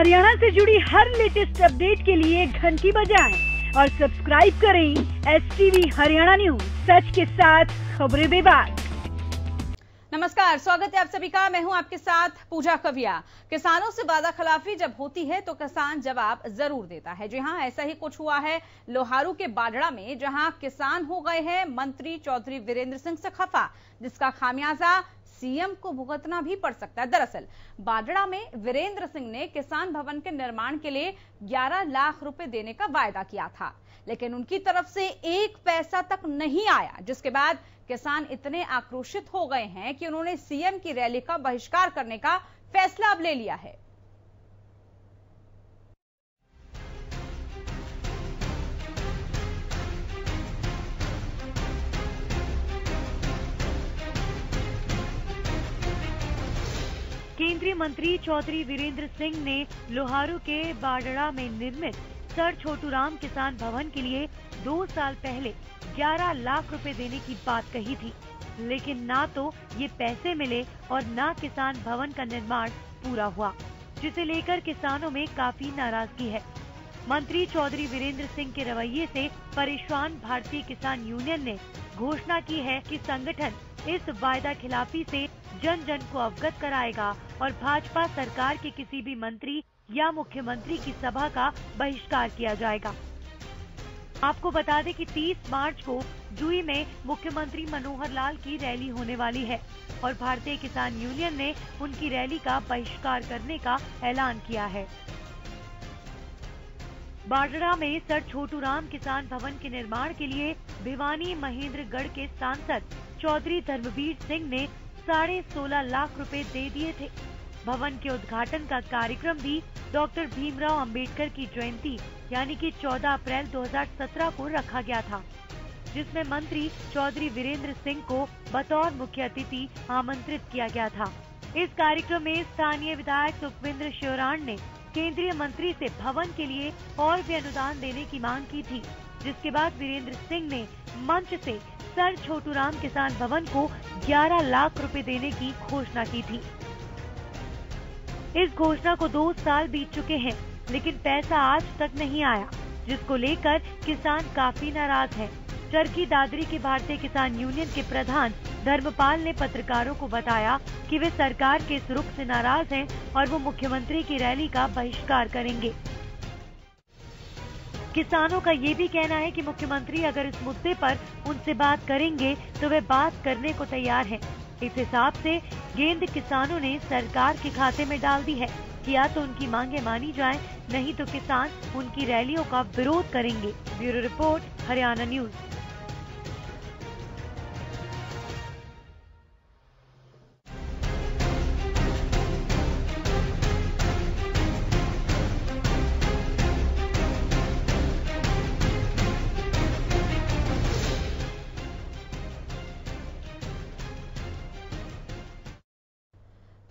हरियाणा से जुड़ी हर latest update के लिए घंटी बजाएं और सब्सक्राइब करें STV हरियाणा न्यूज, सच के साथ खबरें बेबाक। नमस्कार, स्वागत है आप सभी का। मैं हूं आपके साथ पूजा कविया। किसानों से वादा खिलाफी जब होती है तो किसान जवाब जरूर देता है। जी हां, ऐसा ही कुछ हुआ है लोहारू के बाडड़ा में, जहां किसान हो गए हैं मंत्री चौधरी वीरेंद्र सिंह से खफा, जिसका खामियाजा सीएम को भुगतना भी पड़ सकता है। दरअसल बाडड़ा में वीरेंद्र सिंह ने किसान भवन के निर्माण के लिए 11 लाख रुपए देने का वायदा किया था, लेकिन उनकी तरफ से एक पैसा तक नहीं आया, जिसके बाद किसान इतने आक्रोशित हो गए हैं कि उन्होंने सीएम की रैली का बहिष्कार करने का फैसला अब ले लिया है। केंद्रीय मंत्री चौधरी वीरेंद्र सिंह ने लोहारू के बाडड़ा में निर्मित सर छोटूराम किसान भवन के लिए 2 साल पहले 11 लाख रुपए देने की बात कही थी, लेकिन ना तो ये पैसे मिले और ना किसान भवन का निर्माण पूरा हुआ, जिसे लेकर किसानों में काफी नाराजगी है। मंत्री चौधरी वीरेंद्र सिंह के रवैये से परेशान भारतीय किसान यूनियन ने घोषणा की है कि संगठन इस वायदा खिलाफी से जन जन को अवगत कराएगा और भाजपा सरकार के किसी भी मंत्री या मुख्यमंत्री की सभा का बहिष्कार किया जाएगा। आपको बता दें कि 30 मार्च को जुई में मुख्यमंत्री मनोहर लाल की रैली होने वाली है और भारतीय किसान यूनियन ने उनकी रैली का बहिष्कार करने का ऐलान किया है। बाडड़ा में सर छोटूराम किसान भवन के निर्माण के लिए भिवानी महेंद्रगढ़ के सांसद चौधरी धर्मवीर सिंह ने 16.5 लाख रुपए दे दिए थे। भवन के उद्घाटन का कार्यक्रम भी डॉक्टर भीमराव अंबेडकर की जयंती यानी कि 14 अप्रैल 2017 को रखा गया था, जिसमें मंत्री चौधरी वीरेंद्र सिंह को बतौर मुख्य अतिथि आमंत्रित किया गया था। इस कार्यक्रम में स्थानीय विधायक सुखविंद्र श्योराण ने केंद्रीय मंत्री से भवन के लिए और भी अनुदान देने की मांग की थी, जिसके बाद वीरेंद्र सिंह ने मंच से सर छोटूराम किसान भवन को 11 लाख रुपए देने की घोषणा की थी। इस घोषणा को 2 साल बीत चुके हैं, लेकिन पैसा आज तक नहीं आया, जिसको लेकर किसान काफी नाराज हैं। चरखी दादरी के भारतीय किसान यूनियन के प्रधान धर्मपाल ने पत्रकारों को बताया कि वे सरकार के इस रुख से नाराज हैं और वो मुख्यमंत्री की रैली का बहिष्कार करेंगे। किसानों का ये भी कहना है कि मुख्यमंत्री अगर इस मुद्दे पर उनसे बात करेंगे तो वे बात करने को तैयार हैं। इस हिसाब से गेंद किसानों ने सरकार के खाते में डाल दी है कि या तो उनकी मांगे मानी जाएं, नहीं तो किसान उनकी रैलियों का विरोध करेंगे। Bureau report, Haryana news.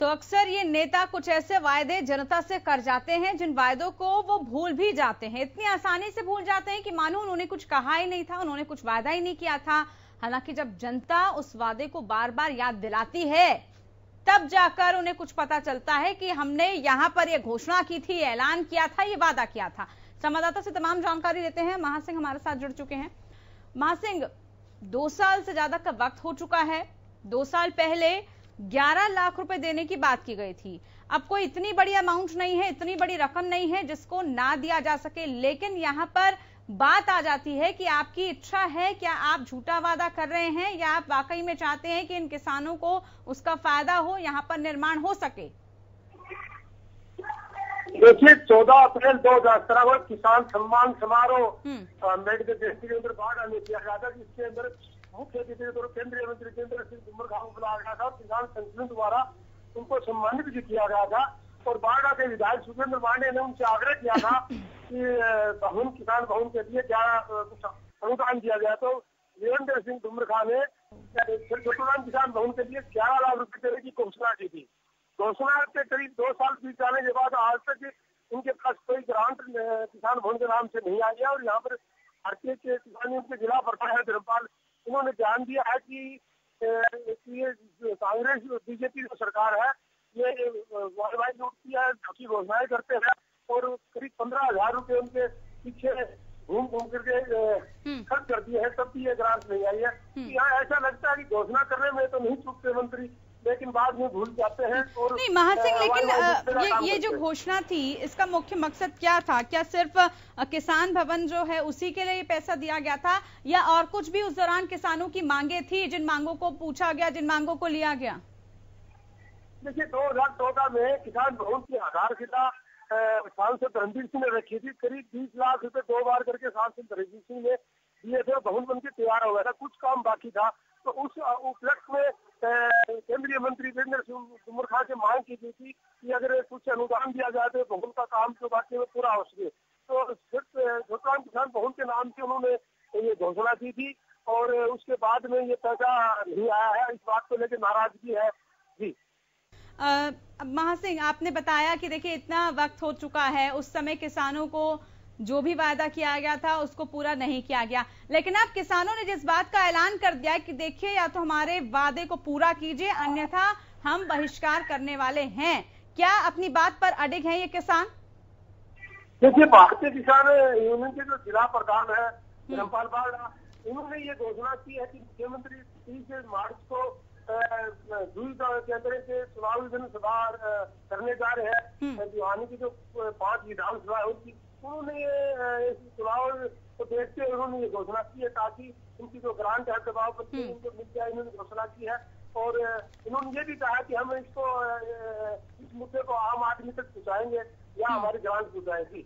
तो अक्सर ये नेता कुछ ऐसे वायदे जनता से कर जाते हैं जिन वायदों को वो भूल भी जाते हैं। इतनी आसानी से भूल जाते हैं कि मानो उन्होंने कुछ कहा ही नहीं था, उन्होंने कुछ वायदा ही नहीं किया था। हालांकि जब जनता उस वादे को बार बार याद दिलाती है, तब जाकर उन्हें कुछ पता चलता है कि हमने यहां पर यह घोषणा की थी, ऐलान किया था, ये वादा किया था। संवाददाता से तमाम जानकारी लेते हैं। महासिंह हमारे साथ जुड़ चुके हैं। महासिंह, 2 साल से ज्यादा का वक्त हो चुका है। 2 साल पहले 11 लाख रुपए देने की बात की गई थी। अब कोई इतनी बड़ी अमाउंट नहीं है, इतनी बड़ी रकम नहीं है जिसको ना दिया जा सके, लेकिन यहाँ पर बात आ जाती है कि आपकी इच्छा है, क्या आप झूठा वादा कर रहे हैं या आप वाकई में चाहते हैं कि इन किसानों को उसका फायदा हो, यहाँ पर निर्माण हो सके? देखिए, 14 अप्रैल 2017 को किसान सम्मान समारोह अम्बेडकर जयंती के अंदर बाढ़ में किया गया था, जिसके अंदर मुख्य अतिथि के तौर पर केंद्रीय मंत्री वीरेंद्र सिंह को बुलाया गया था। किसान संगठन द्वारा उनको सम्मानित भी किया गया था और बाडड़ा के विधायक सुखविंद्र पांडे ने उनसे आग्रह किया था कि भवन किसान भवन के लिए 11 अनुदान दिया गया। तो वीरेंद्र सिंह डुमरखा ने छोटूराम किसान भवन के लिए 11 लाख रुपए देने की घोषणा की थी। घोषणा के करीब 2 साल बीत जाने के बाद आज तक उनके पास कोई ग्रांट किसान भवन के नाम से नहीं आ गया और यहाँ पर भारतीय किसान यूनियन के जिला प्रधान है धर्मपाल, उन्होंने ध्यान दिया है कि ये कांग्रेस बीजेपी जो सरकार है ये वाई लूटती है, झूठी घोषणाएं करते हैं और करीब 15,000 रुपए उनके पीछे घूम करके खर्च कर दिए हैं, तब भी ये ग्रांट नहीं आई है। यहाँ ऐसा लगता है कि घोषणा करने में तो नहीं चूकते मंत्री, लेकिन बाद में भूल जाते हैं। और नहीं महासिंह, लेकिन ये जो घोषणा थी इसका मुख्य मकसद क्या था? क्या सिर्फ किसान भवन जो है उसी के लिए पैसा दिया गया था, या और कुछ भी उस दौरान किसानों की मांगे थी, जिन मांगों को पूछा गया, जिन मांगों को लिया गया? देखिए 2014 में किसान भवन की आधारशिला सांसद रणधीर सिंह ने रखी थी। करीब 20 लाख रुपए 2 बार करके सांसद रणधीर सिंह ने दिए थे। भवन बनके तैयार हो गया था, कुछ काम बाकी था। तो उस उपलक्ष्य में केंद्रीय मंत्री वीरेंद्र सिंह तोमर खां से मांग की गई थी कि अगर कुछ अनुदान दिया जाए तो भवन का काम जो बाकी में पूरा हो सके। तो छोटूराम किसान भवन के नाम से उन्होंने ये घोषणा की थी, और उसके बाद में ये पैसा नहीं आया है। इस बात को लेकर नाराजगी है जी। महासिंह, आपने बताया कि देखिए इतना वक्त हो चुका है, उस समय किसानों को जो भी वादा किया गया था उसको पूरा नहीं किया गया, लेकिन अब किसानों ने जिस बात का ऐलान कर दिया कि देखिए या तो हमारे वादे को पूरा कीजिए अन्यथा हम बहिष्कार करने वाले हैं, क्या अपनी बात पर अडिग हैं ये किसान? देखिए भारतीय किसान यूनियन के जो जिला प्रधान है धर्मपाल बाड़ा, इन्होंने ये घोषणा की है कि मुख्यमंत्री 30 मार्च को दूध केंद्र से चुनावी जनसभा करने जा रहे हैं। दीवानी की जो 5 विधानसभा है उनकी, उन्होंने ये चुनाव को देखते हुए उन्होंने ये घोषणा की है ताकि उनकी जो ग्रांट है दबाव पर उनको मिल जाए। इन्होंने घोषणा की है और इन्होंने ये भी कहा कि हम इसको इस मुद्दे को आम आदमी तक पहुँचाएंगे या हमारी ग्रांट पहुँचाएगी।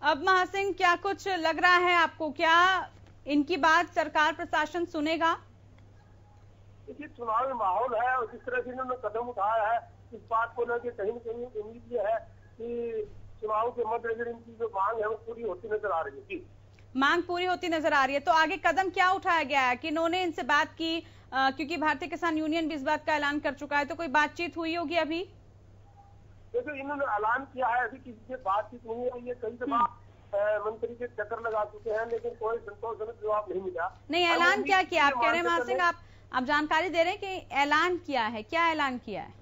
अब महासिंह, क्या कुछ लग रहा है आपको, क्या इनकी बात सरकार प्रशासन सुनेगा? देखिए चुनावी माहौल है और जिस तरह से इन्होंने कदम उठाया है, इस बात को लेकर कहीं न कहीं उम्मीद ये है कि चुनाव के मद्देनजर इनकी जो मांग है वो पूरी होती नजर आ रही है। जी, मांग पूरी होती नजर आ रही है। तो आगे कदम क्या उठाया गया है कि इन्होंने इनसे बात की, क्योंकि भारतीय किसान यूनियन भी इस बात का ऐलान कर चुका है, तो कोई बातचीत हुई होगी अभी? देखिए इन्होंने ऐलान किया है, अभी किसी से बातचीत नहीं है। ये कई दफा मंत्री के चक्कर लगा चुके हैं लेकिन कोई संतोषजनक जवाब नहीं मिला। नहीं, ऐलान क्या किया? आप कह रहे हैं महासिंह, आप जानकारी दे रहे हैं कि ऐलान किया है, क्या ऐलान किया है?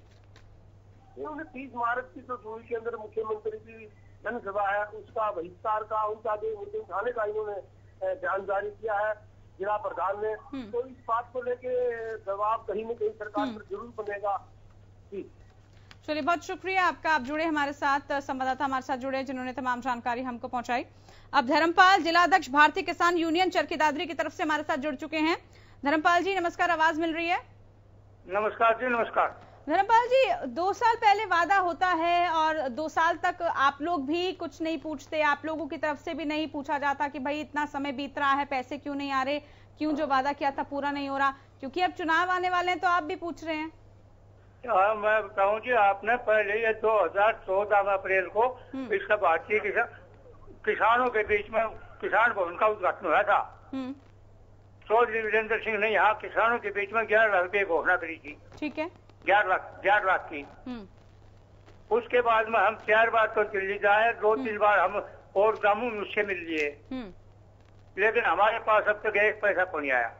उन्होंने 30 मार्च की जो दूरी के अंदर मुख्यमंत्री की जनसभा है उसका बहिष्कार का, उनका जो मुद्दे उठाने का इन्होंने बयान जारी किया है जिला प्रधान ने। तो इस बात को लेके जवाब कहीं न कहीं सरकार पर जरूर बनेगा। चलिए, बहुत शुक्रिया आपका, आप जुड़े हमारे साथ, संवाददाता हमारे साथ जुड़े जिन्होंने तमाम जानकारी हमको पहुंचाई। अब धर्मपाल, जिलाध्यक्ष भारतीय किसान यूनियन चरखी दादरी की तरफ से हमारे साथ जुड़ चुके हैं। धर्मपाल जी नमस्कार, आवाज मिल रही है? नमस्कार जी, नमस्कार। धर्मपाल जी, 2 साल पहले वादा होता है और 2 साल तक आप लोग भी कुछ नहीं पूछते, आप लोगों की तरफ से भी नहीं पूछा जाता कि भाई इतना समय बीत रहा है, पैसे क्यों नहीं आ रहे, क्यों जो वादा किया था पूरा नहीं हो रहा, क्योंकि अब चुनाव आने वाले हैं तो आप भी पूछ रहे हैं। हाँ, मैं बताऊं जी, आपने पहले ये 2014 में अप्रैल को इसका भारतीय किसानों के बीच में किसान भवन का उद्घाटन हुआ था। चौधरी वीरेंद्र सिंह ने यहाँ किसानों के बीच में 11 लाख रुपए घोषणा करी थी। ठीक है, 11 लाख की। उसके बाद में हम 4 बार तो दिल्ली जाए, 2-3 बार हम और जम्मू में उससे मिल लिए, लेकिन हमारे पास अब तक 1 पैसा को नहीं आया।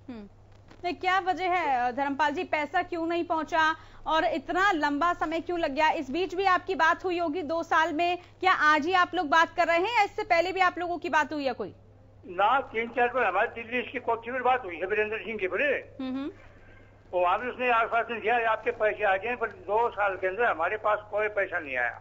नहीं, क्या वजह है धर्मपाल जी, पैसा क्यों नहीं पहुंचा और इतना लंबा समय क्यों लग गया? इस बीच भी आपकी बात हुई होगी 2 साल में, क्या आज ही आप लोग बात कर रहे हैं या इससे पहले भी आप लोगों की बात हुई है कोई? ना, 3-4 बार हमारी दिल्ली इसकी कोठी में बात हुई है वीरेंद्र सिंह के बड़े, वहाँ भी उसने आश्वासन दिया आपके पैसे आ जाए, पर 2 साल के अंदर हमारे पास कोई पैसा नहीं आया।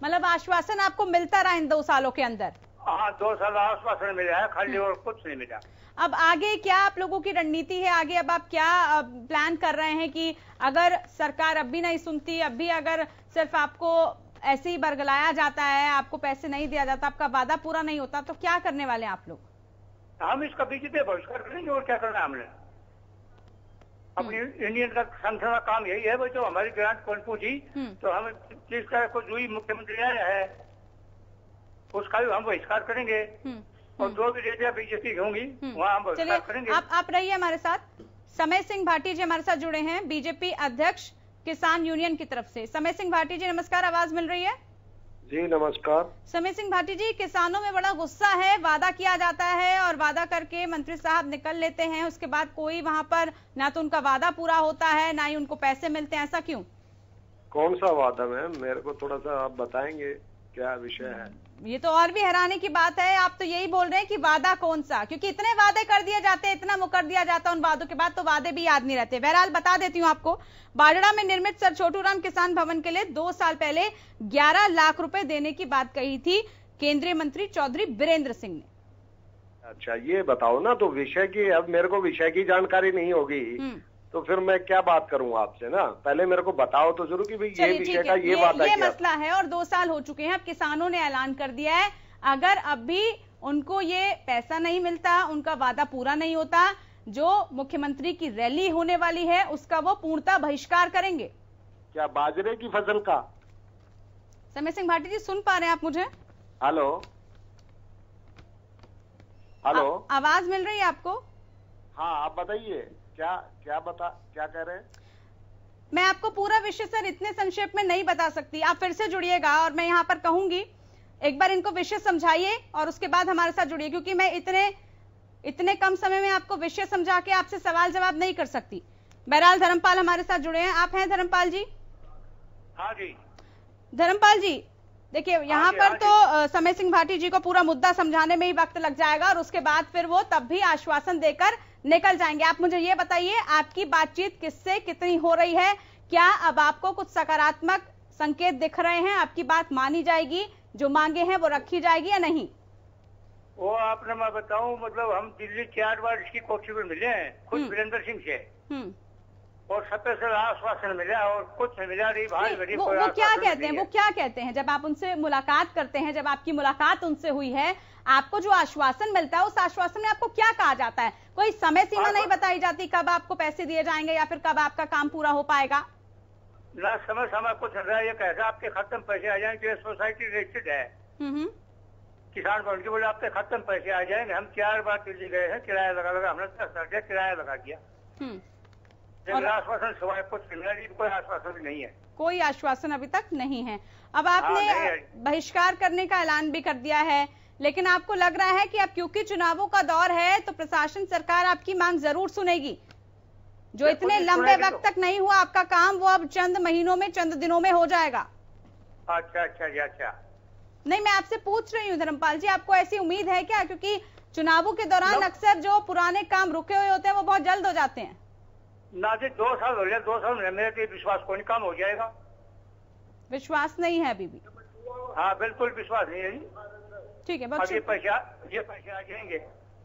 मतलब आश्वासन आपको मिलता रहा इन 2 सालों के अंदर? हाँ, 2 साल आश्वासन मिला है खाली, और कुछ नहीं मिला। अब आगे क्या आप लोगों की रणनीति है? आगे अब आप क्या प्लान कर रहे हैं कि अगर सरकार अब भी नहीं सुनती, अब भी अगर सिर्फ आपको ऐसे ही बरगलाया जाता है, आपको पैसे नहीं दिया जाता, आपका वादा पूरा नहीं होता, तो क्या करने वाले हैं आप लोग? हम इसका बीजेपी बहिष्कार करेंगे, और क्या करना है हमने। अपनी यूनियन का संगठन का काम यही है, वो जो हमारी ग्रांट कौन पूछी तो हम जिस तरह को जो मुख्यमंत्री आया है उसका भी हम बहिष्कार करेंगे, और जो भी रेडिया बीजेपी होंगी वहाँ हम बहिष्कार करेंगे। आप रहिए हमारे साथ। समय सिंह भाटी जी हमारे साथ जुड़े हैं, बीजेपी अध्यक्ष किसान यूनियन की तरफ से। समय सिंह भाटी जी नमस्कार, आवाज मिल रही है? जी नमस्कार। समय सिंह भाटी जी, किसानों में बड़ा गुस्सा है, वादा किया जाता है और वादा करके मंत्री साहब निकल लेते हैं, उसके बाद कोई वहां पर ना तो उनका वादा पूरा होता है ना ही उनको पैसे मिलते हैं, ऐसा क्यों? कौन सा वादा मैम, मेरे को थोड़ा सा आप बताएंगे क्या विषय है? ये तो और भी हैरानी की बात है। आप तो यही बोल रहे हैं कि वादा कौन सा, क्योंकि इतने वादे कर दिए जाते हैं, इतना मुकर दिया जाता है उन वादों के बाद, तो वादे भी याद नहीं रहते। बहरहाल बता देती हूँ आपको, बाजड़ा में निर्मित सर छोटूराम किसान भवन के लिए 2 साल पहले 11 लाख रुपए देने की बात कही थी केंद्रीय मंत्री चौधरी वीरेंद्र सिंह ने। अच्छा, ये बताओ ना, तो विषय की, अब मेरे को विषय की जानकारी नहीं होगी तो फिर मैं क्या बात करूं आपसे ना। पहले मेरे को बताओ तो जरूर कि भाई ये विषय का ये वादा ये क्या मसला है। और 2 साल हो चुके हैं, अब किसानों ने ऐलान कर दिया है अगर अब भी उनको ये पैसा नहीं मिलता, उनका वादा पूरा नहीं होता, जो मुख्यमंत्री की रैली होने वाली है उसका वो पूर्णतः बहिष्कार करेंगे। क्या बाजरे की फसल का? समय सिंह भाटी जी, सुन पा रहे हैं आप मुझे? हेलो हेलो, आवाज मिल रही है आपको? हाँ, आप बताइए क्या कह रहे हैं? मैं आपको पूरा विषय सर इतने संक्षेप में नहीं बता सकती, आप फिर से जुड़िएगा और मैं यहाँ पर कहूंगी एक बार इनको विषय समझाइए और उसके बाद हमारे साथ जुड़िए, क्योंकि मैं इतने कम समय में आपको विषय समझा के आपसे सवाल जवाब नहीं कर सकती। बहरहाल धर्मपाल हमारे साथ जुड़े हैं। आप हैं धर्मपाल जी? हाँ जी। धर्मपाल जी देखिए, यहाँ पर तो समय सिंह भाटी जी को पूरा मुद्दा समझाने में ही वक्त लग जाएगा और उसके बाद फिर वो तब भी आश्वासन देकर निकल जाएंगे। आप मुझे ये बताइए, आपकी बातचीत किससे कितनी हो रही है? क्या अब आपको कुछ सकारात्मक संकेत दिख रहे हैं? आपकी बात मानी जाएगी, जो मांगे हैं वो रखी जाएगी या नहीं? वो आपने मैं बताऊं, मतलब हम दिल्ली 4 बार इसकी कोठी में मिले हैं खुद वीरेंद्र सिंह से, और स्पेशल आश्वासन मिला और कुछ मिला नहीं। वो क्या कहते हैं जब आप उनसे मुलाकात करते हैं, जब आपकी मुलाकात उनसे हुई है, आपको जो आश्वासन मिलता है उस आश्वासन में आपको क्या कहा जाता है? कोई समय सीमा नहीं बताई जाती कब आपको पैसे दिए जाएंगे या फिर कब आपका काम पूरा हो पाएगा? ना समय कुछ रहा, ये कहता है आपके खत्म पैसे आ जाएंगे, सोसाइटी रजिस्टर्ड है किसान भवन की, बोले आपके खत्म पैसे आ जाएंगे। हम 4 बार दिल्ली गए हैं, किराया लगा हमने 10,000 किराया लगा दिया, आश्वासन सिवाय कुछ कोई आश्वासन नहीं है। कोई आश्वासन अभी तक नहीं है। अब आपने बहिष्कार करने का ऐलान भी कर दिया है, लेकिन आपको लग रहा है कि अब क्योंकि चुनावों का दौर है तो प्रशासन, सरकार आपकी मांग जरूर सुनेगी? जो इतने लंबे वक्त तक नहीं हुआ आपका काम, वो अब चंद महीनों में, चंद दिनों में हो जाएगा। अच्छा। नहीं, मैं आपसे पूछ रही हूँ धर्मपाल जी, आपको ऐसी उम्मीद है क्या? क्योंकि चुनावों के दौरान अक्सर जो पुराने काम रुके हुए होते हैं वो बहुत जल्द हो जाते हैं। ना जी, 2 साल हो गया, 2 साल में मेरे विश्वास कोई काम हो जाएगा। विश्वास नहीं है अभी भी? हाँ, बिल्कुल विश्वास नहीं है। ठीक है, ये पैसे आ जाएंगे।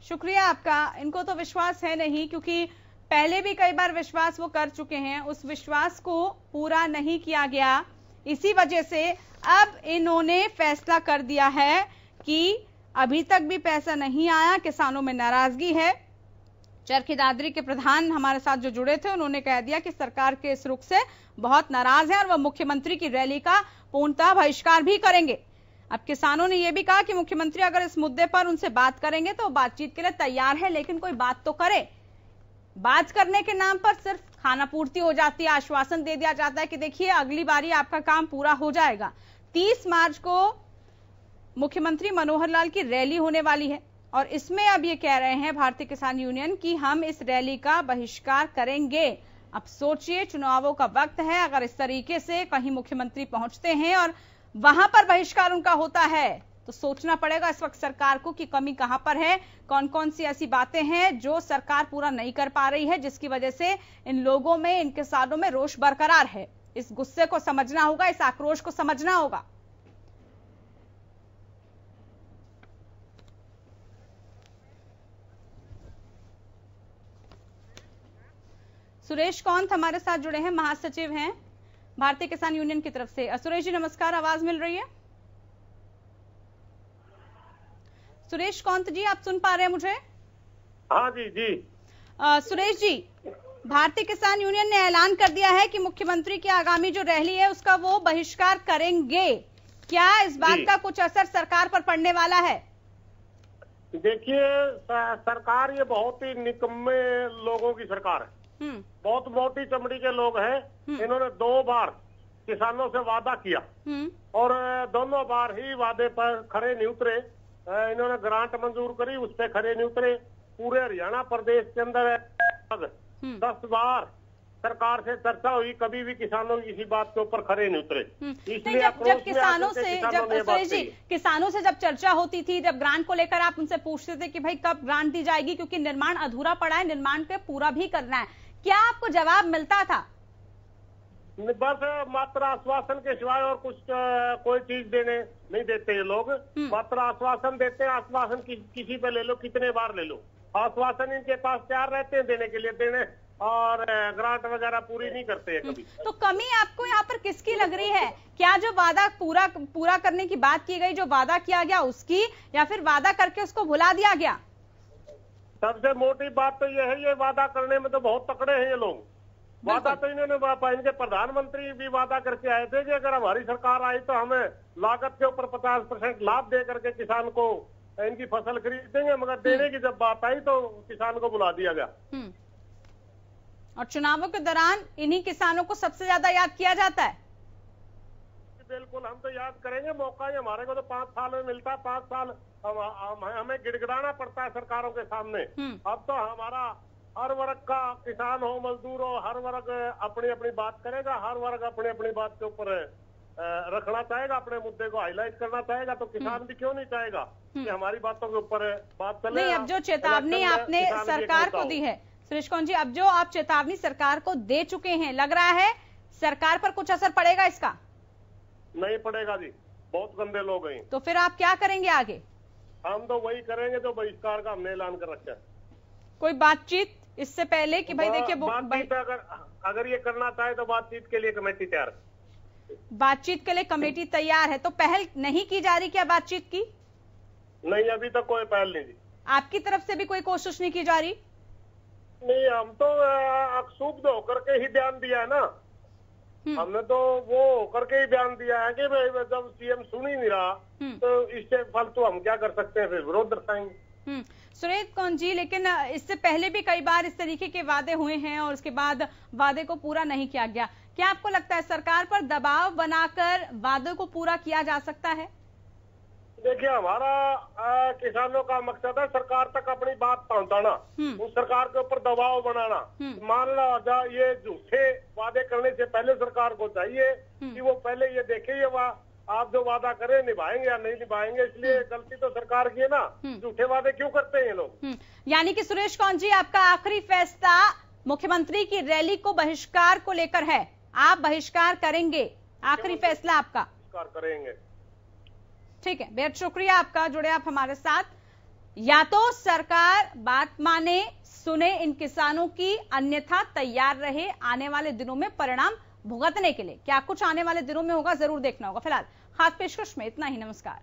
शुक्रिया आपका। इनको तो विश्वास है नहीं, क्योंकि पहले भी कई बार विश्वास वो कर चुके हैं, उस विश्वास को पूरा नहीं किया गया। इसी वजह से अब इन्होंने फैसला कर दिया है कि अभी तक भी पैसा नहीं आया, किसानों में नाराजगी है। चरखी दादरी के प्रधान हमारे साथ जो जुड़े थे, उन्होंने कह दिया कि सरकार के इस रुख से बहुत नाराज है और वह मुख्यमंत्री की रैली का पूर्णतः बहिष्कार भी करेंगे। अब किसानों ने यह भी कहा कि मुख्यमंत्री अगर इस मुद्दे पर उनसे बात करेंगे तो बातचीत के लिए तैयार है, लेकिन कोई बात तो करे। बात करने के नाम पर सिर्फ खाना पूर्ति हो जाती है, आश्वासन दे दिया जाता है कि देखिए अगली बारी आपका काम पूरा हो जाएगा। 30 मार्च को मुख्यमंत्री मनोहर लाल की रैली होने वाली है और इसमें अब ये कह रहे हैं भारतीय किसान यूनियन कि हम इस रैली का बहिष्कार करेंगे। अब सोचिए, चुनावों का वक्त है, अगर इस तरीके से कहीं मुख्यमंत्री पहुंचते हैं और वहां पर बहिष्कार उनका होता है तो सोचना पड़ेगा इस वक्त सरकार को कि कमी कहां पर है, कौन कौन सी ऐसी बातें हैं जो सरकार पूरा नहीं कर पा रही है, जिसकी वजह से इन लोगों में, इन किसानों में रोष बरकरार है। इस गुस्से को समझना होगा, इस आक्रोश को समझना होगा। सुरेश कौंत हमारे साथ जुड़े हैं, महासचिव हैं भारतीय किसान यूनियन की तरफ से। सुरेश जी नमस्कार, आवाज मिल रही है? सुरेश कौंत जी, आप सुन पा रहे हैं मुझे? हाँ जी। सुरेश जी, भारतीय किसान यूनियन ने ऐलान कर दिया है कि मुख्यमंत्री की आगामी जो रैली है उसका वो बहिष्कार करेंगे। क्या इस बात का कुछ असर सरकार पर पड़ने वाला है? देखिए, सरकार ये बहुत ही निकम्मे लोगों की सरकार है, बहुत मोटी चमड़ी के लोग हैं। इन्होंने 2 बार किसानों से वादा किया और दोनों बार ही वादे पर खरे नहीं उतरे। इन्होंने ग्रांट मंजूर करी, उस पर खरे नहीं उतरे। पूरे हरियाणा प्रदेश के अंदर 10 बार सरकार से चर्चा हुई, कभी भी किसानों की किसी बात के ऊपर खड़े नहीं उतरे। इसलिए जब किसानों से किसानों से जब चर्चा होती थी, जब ग्रांट को लेकर आप उनसे पूछते थे कि भाई कब ग्रांट दी जाएगी, क्योंकि निर्माण अधूरा पड़ा है, निर्माण पे पूरा भी करना है, क्या आपको जवाब मिलता था? बस मात्र आश्वासन के सिवाय और कुछ कोई चीज देने नहीं देते ये लोग। मात्र आश्वासन देते हैं, आश्वासन किसी पे ले लो, कितने बार ले लो, आश्वासन इनके पास तैयार रहते हैं देने के लिए, देने और ग्रांट वगैरह पूरी नहीं करते हैं कभी। तो कमी आपको यहाँ पर किसकी लग रही है? क्या जो वादा पूरा करने की बात की गई, जो वादा किया गया उसकी, या फिर वादा करके उसको भुला दिया गया? सबसे मोटी बात तो ये है, ये वादा करने में तो बहुत तकड़े हैं ये लोग। वादा तो इन्होंने, इनके प्रधानमंत्री भी वादा करके आए थे कि अगर हमारी सरकार आई तो हमें लागत के ऊपर 50% लाभ दे करके किसान को इनकी फसल खरीद देंगे, मगर देने की जब बात आई तो किसान को बुला दिया गया। और चुनावों के दौरान इन्हीं किसानों को सबसे ज्यादा याद किया जाता है। बिल्कुल, हम तो याद करेंगे, मौका ही हमारे को तो 5 साल में मिलता है, 5 साल हमें गिड़गिड़ाना पड़ता है सरकारों के सामने। अब तो हमारा हर वर्ग का, किसान हो, मजदूर हो, हर वर्ग अपनी अपनी बात करेगा, हर वर्ग अपनी अपनी बात के ऊपर रखना चाहेगा, अपने मुद्दे को हाईलाइट करना चाहेगा। तो किसान भी क्यों नहीं चाहेगा कि हमारी बातों के ऊपर बात चले। नहीं, अब जो चेतावनी आपने सरकार को दी है सुरेश कौन जी, अब जो आप चेतावनी सरकार को दे चुके हैं, लग रहा है सरकार पर कुछ असर पड़ेगा इसका? नहीं पड़ेगा जी, बहुत गंदे लोग हैं। तो फिर आप क्या करेंगे आगे? हम तो वही करेंगे जो बहिष्कार का हमने ऐलान कर रखा है। कोई बातचीत इससे पहले कि भाई देखिए बातचीत अगर ये करना चाहे तो बातचीत के लिए कमेटी तैयार है। बातचीत के लिए कमेटी तैयार है, तो पहल नहीं की जा रही क्या बातचीत की? नहीं, अभी तक कोई पहल नहीं दी। आपकी तरफ से भी कोई कोशिश नहीं की जा रही? नहीं, हम तो अक्षुब्ध होकर के ही बयान दिया है ना। हमने तो वो होकर के ही बयान दिया है कि भाई जब सीएम सुन ही नहीं रहा तो इससे फालतू हम क्या कर सकते हैं, फिर विरोध दर्शाएंगे। सुरेश कौन जी, लेकिन इससे पहले भी कई बार इस तरीके के वादे हुए हैं और उसके बाद वादे को पूरा नहीं किया गया। क्या आपको लगता है सरकार पर दबाव बनाकर वादों को पूरा किया जा सकता है? देखिए, हमारा किसानों का मकसद है सरकार तक अपनी बात पहुंचाना, उस सरकार के ऊपर दबाव बनाना। मान लो ये झूठे वादे करने से पहले सरकार को चाहिए कि वो पहले ये देखे ये आप जो वादा करें निभाएंगे या नहीं निभाएंगे। इसलिए गलती तो सरकार की है ना, झूठे वादे क्यों करते हैं ये लोग। यानी कि सुरेश कौन जी, आपका आखिरी फैसला मुख्यमंत्री की रैली को बहिष्कार को लेकर है, आप बहिष्कार करेंगे, आखिरी फैसला आपका? बहिष्कार करेंगे। ठीक है, बेहद शुक्रिया आपका, जुड़े आप हमारे साथ। या तो सरकार बात माने, सुने इन किसानों की, अन्यथा तैयार रहे आने वाले दिनों में परिणाम भुगतने के लिए। क्या कुछ आने वाले दिनों में होगा, जरूर देखना होगा। फिलहाल खास पेशकश में इतना ही, नमस्कार।